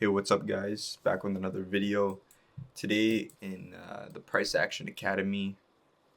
Hey, what's up, guys? Back with another video. Today in the Price Action Academy,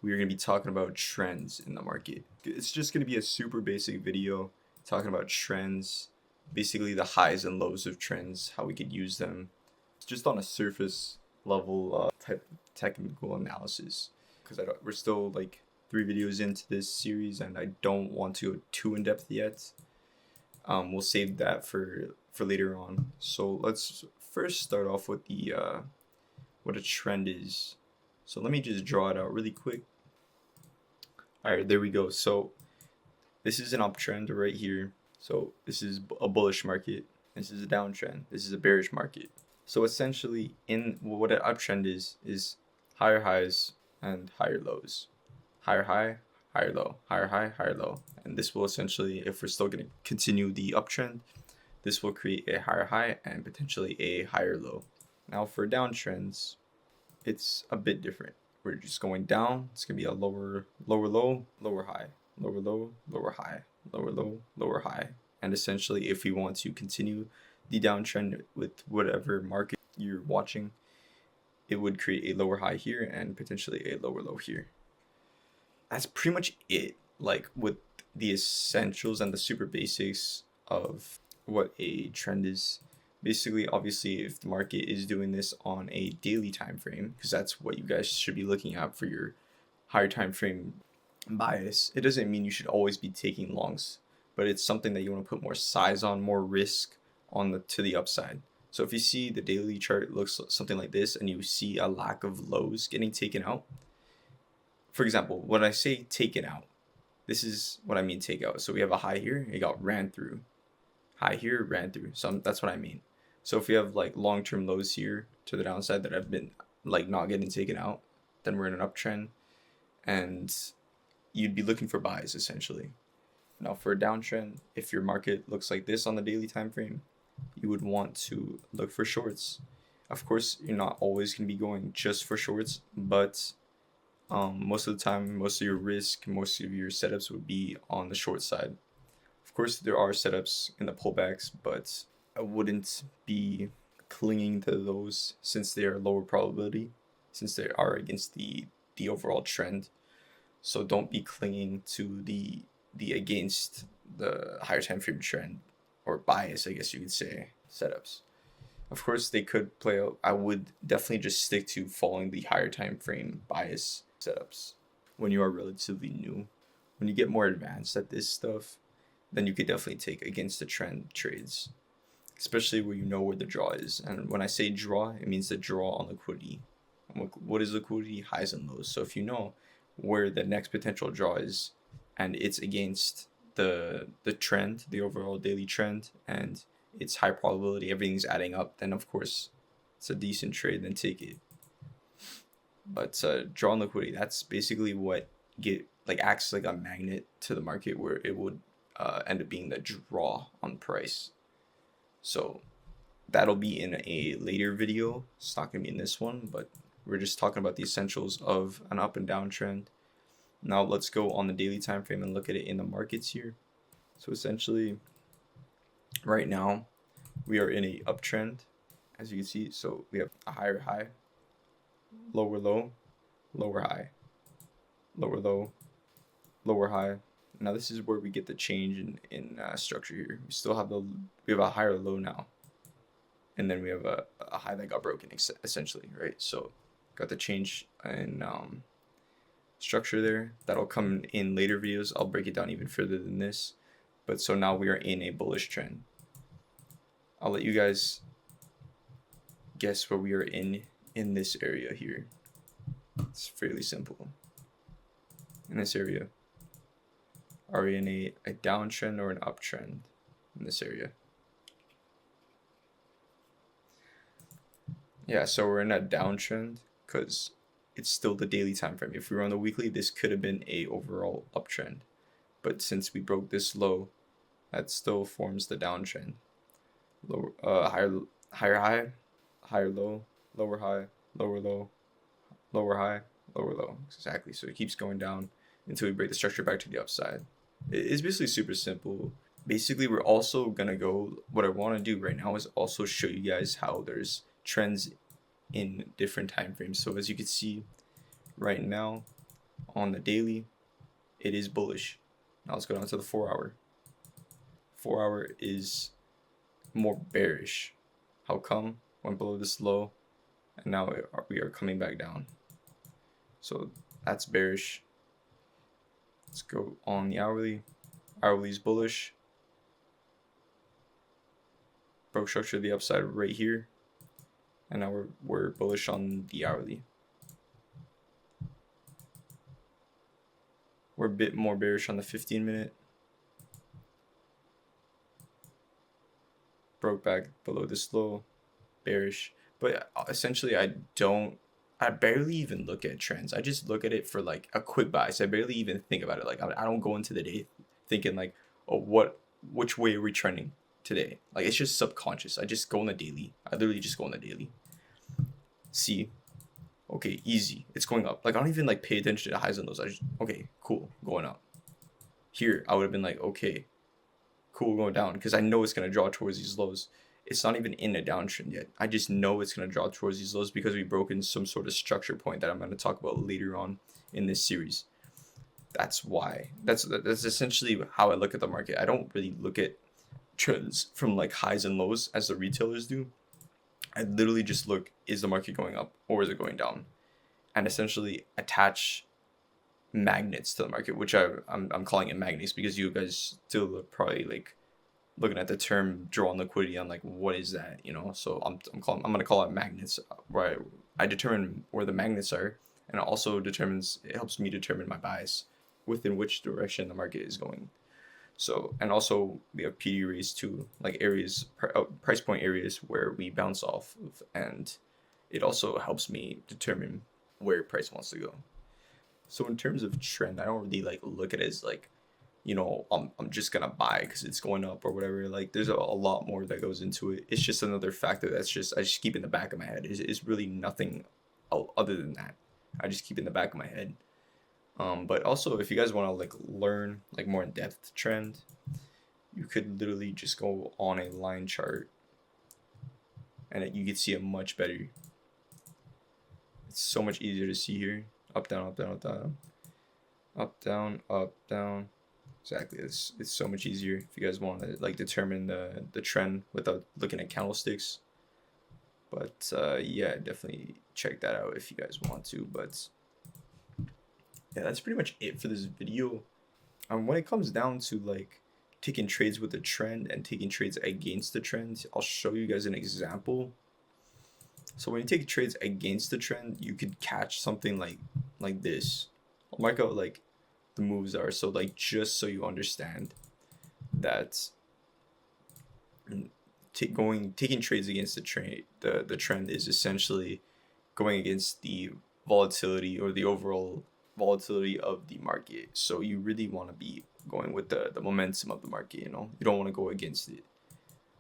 we're going to be talking about trends in the market. It's just going to be a super basic video talking about trends, basically the highs and lows of trends, how we could use them. It's just on a surface level type technical analysis because we're still like 3 videos into this series and I don't want to go too in depth yet. We'll save that for later on. So let's first start off with the what a trend is. So let me just draw it out really quick. All right, there we go. So this is an uptrend right here. So this is a bullish market. This is a downtrend. This is a bearish market. So essentially, in what an uptrend is higher highs and higher lows. Higher high, higher low, higher high, higher low. And this will essentially, if we're still going to continue the uptrend, this will create a higher high and potentially a higher low. Now for downtrends, it's a bit different. We're just going down. It's going to be a lower low, lower high, lower low, lower high, lower low, lower high. And essentially, if we want to continue the downtrend with whatever market you're watching, it would create a lower high here and potentially a lower low here. That's pretty much it, like with the essentials and the super basics of what a trend is. Basically, obviously, if the market is doing this on a daily time frame, because that's what you guys should be looking at for your higher time frame bias, it doesn't mean you should always be taking longs, but it's something that you want to put more size on, more risk on to the upside. So if you see the daily chart looks something like this and you see a lack of lows getting taken out, for example, when I say taken out, this is what I mean take out. So we have a high here, it got ran through. High here, ran through. So that's what I mean. So if we have like long-term lows here to the downside that have been like not getting taken out, then we're in an uptrend and you'd be looking for buys essentially. Now for a downtrend, if your market looks like this on the daily time frame, you would want to look for shorts. Of course, you're not always going to be going just for shorts, but most of the time, most of your risk, most of your setups would be on the short side. Of course, there are setups in the pullbacks, but I wouldn't be clinging to those since they are lower probability, since they are against the overall trend. So don't be clinging to the against the higher time frame trend or bias, I guess you could say, setups. Of course, they could play out. I would definitely just stick to following the higher time frame bias setups when you are relatively new. When you get more advanced at this stuff, then you could definitely take against the trend trades, especially where you know where the draw is. And when I say draw, it means the draw on liquidity. What is liquidity? Highs and lows. So if you know where the next potential draw is and it's against the trend, the overall daily trend, and it's high probability, everything's adding up, then of course it's a decent trade, then take it. But draw on liquidity, that's basically what acts like a magnet to the market where it would end up being the draw on price. So that'll be in a later video. It's not going to be in this one, but we're just talking about the essentials of an up and down trend. Now let's go on the daily time frame and look at it in the markets here. So essentially, right now, we are in a uptrend, as you can see. So we have a higher high, lower low, lower high, lower low, lower high. Now this is where we get the change in structure here. We have a higher low now, and then we have a high that got broken essentially, right? So got the change in structure there. That'll come in later videos. I'll break it down even further than this. But so now we are in a bullish trend. I'll let you guys guess where we are in this area here. It's fairly simple. In this area. Are we in a downtrend or an uptrend in this area? Yeah, so we're in a downtrend because it's still the daily time frame. If we were on the weekly, this could have been a overall uptrend. But since we broke this low, that still forms the downtrend. Lower, higher high, higher low, lower high, lower low, lower high, lower low. Exactly. So it keeps going down until we break the structure back to the upside. It's basically super simple. basically we're also gonna go, what I want to do right now is also show you guys how there's trends in different time frames. So as you can see right now on the daily, it is bullish. Now let's go down to the 4 hour. 4 hour is more bearish. How come? Went below this low, and now we are coming back down. So that's bearish. Let's go on the hourly. Hourly is bullish. Broke structure the upside right here, and now we're bullish on the hourly. We're a bit more bearish on the 15-minute. Broke back below this low, bearish. But essentially, I barely even look at trends. I just look at it for like a quick buy. So I barely even think about it. Like I don't go into the day thinking like, oh, which way are we trending today? Like it's just subconscious. I just go on the daily. I literally just go on the daily. See, okay, easy. It's going up. Like I don't even like pay attention to the highs and lows. I just, okay, cool, going up. Here I would have been like, okay, cool, going down, because I know it's gonna draw towards these lows. It's not even in a downtrend yet. I just know it's gonna draw towards these lows because we've broken some sort of structure point that I'm gonna talk about later on in this series. That's why. That's essentially how I look at the market. I don't really look at trends from like highs and lows as the retailers do. I literally just look, is the market going up or is it going down? And essentially attach magnets to the market, which I'm calling it magnets because you guys still are probably like looking at the term draw on liquidity. I'm like, what is that? You know, so I'm gonna call it magnets, where I determine where the magnets are, and it also it helps me determine my bias within which direction the market is going. So, and also we have PD arrays too, like areas, price point areas where we bounce off of, and it also helps me determine where price wants to go. So in terms of trend, I don't really like look at it as like, you know, I'm just gonna buy because it's going up or whatever. Like there's a lot more that goes into it. It's just another factor that's just I just keep in the back of my head. It's really nothing other than that. I just keep in the back of my head. But also if you guys want to like learn like more in depth trend, you could literally just go on a line chart, and you could see it much better. It's so much easier to see here. Up, down, up, down, up, down, up, down, up, down. Exactly. It's so much easier if you guys want to like determine the trend without looking at candlesticks. But yeah, definitely check that out if you guys want to. But yeah, that's pretty much it for this video. When it comes down to like taking trades with the trend and taking trades against the trend, I'll show you guys an example. So when you take trades against the trend, you could catch something like this. I'll mark out like the moves are, so like just so you understand that taking trades against the trend is essentially going against the volatility or the overall volatility of the market. So you really want to be going with the momentum of the market, you know. You don't want to go against it.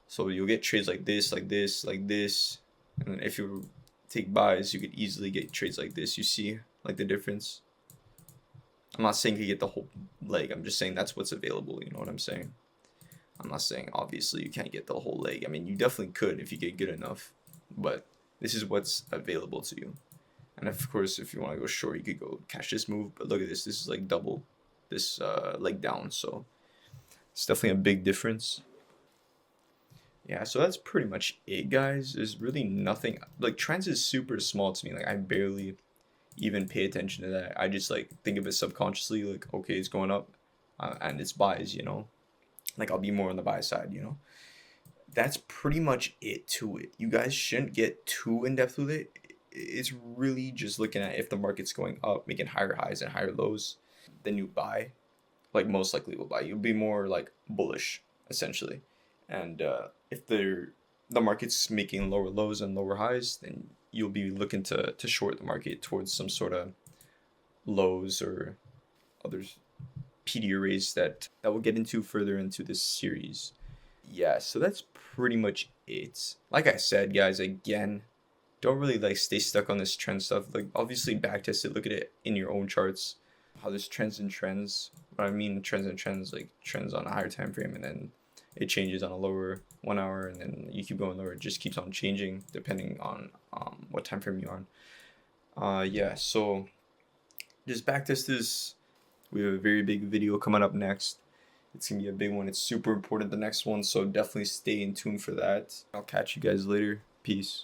So you'll get trades like this, like this, like this. And if you take buys, you could easily get trades like this. You see like the difference? I'm not saying you get the whole leg. I'm just saying that's what's available. You know what I'm saying? I'm not saying obviously you can't get the whole leg. I mean, you definitely could if you get good enough. But this is what's available to you. And of course, if you want to go short, you could go catch this move. But look at this. This is like double this leg down. So it's definitely a big difference. Yeah, so that's pretty much it, guys. There's really nothing, like trends is super small to me. Like I barely even pay attention to that. I just like think of it subconsciously, like okay, it's going up, and it's buys, you know. Like I'll be more on the buy side, you know. That's pretty much it to it. You guys shouldn't get too in depth with it. It's really just looking at if the market's going up, making higher highs and higher lows, then you buy. Like most likely will buy. You'll be more like bullish essentially. And if the market's making lower lows and lower highs, then you'll be looking to short the market towards some sort of lows or other PD arrays that we'll get into further into this series. Yeah, so that's pretty much it. Like I said, guys, again, don't really like stay stuck on this trend stuff. Like obviously backtest it, look at it in your own charts, how there's trends and trends. I mean trends and trends, like trends on a higher time frame, and then it changes on a lower 1 hour, and then you keep going lower. It just keeps on changing depending on what time frame you're on. Yeah, so just backtest this. We have a very big video coming up next. It's gonna be a big one. It's super important, the next one, so definitely stay in tune for that. I'll catch you guys later. Peace.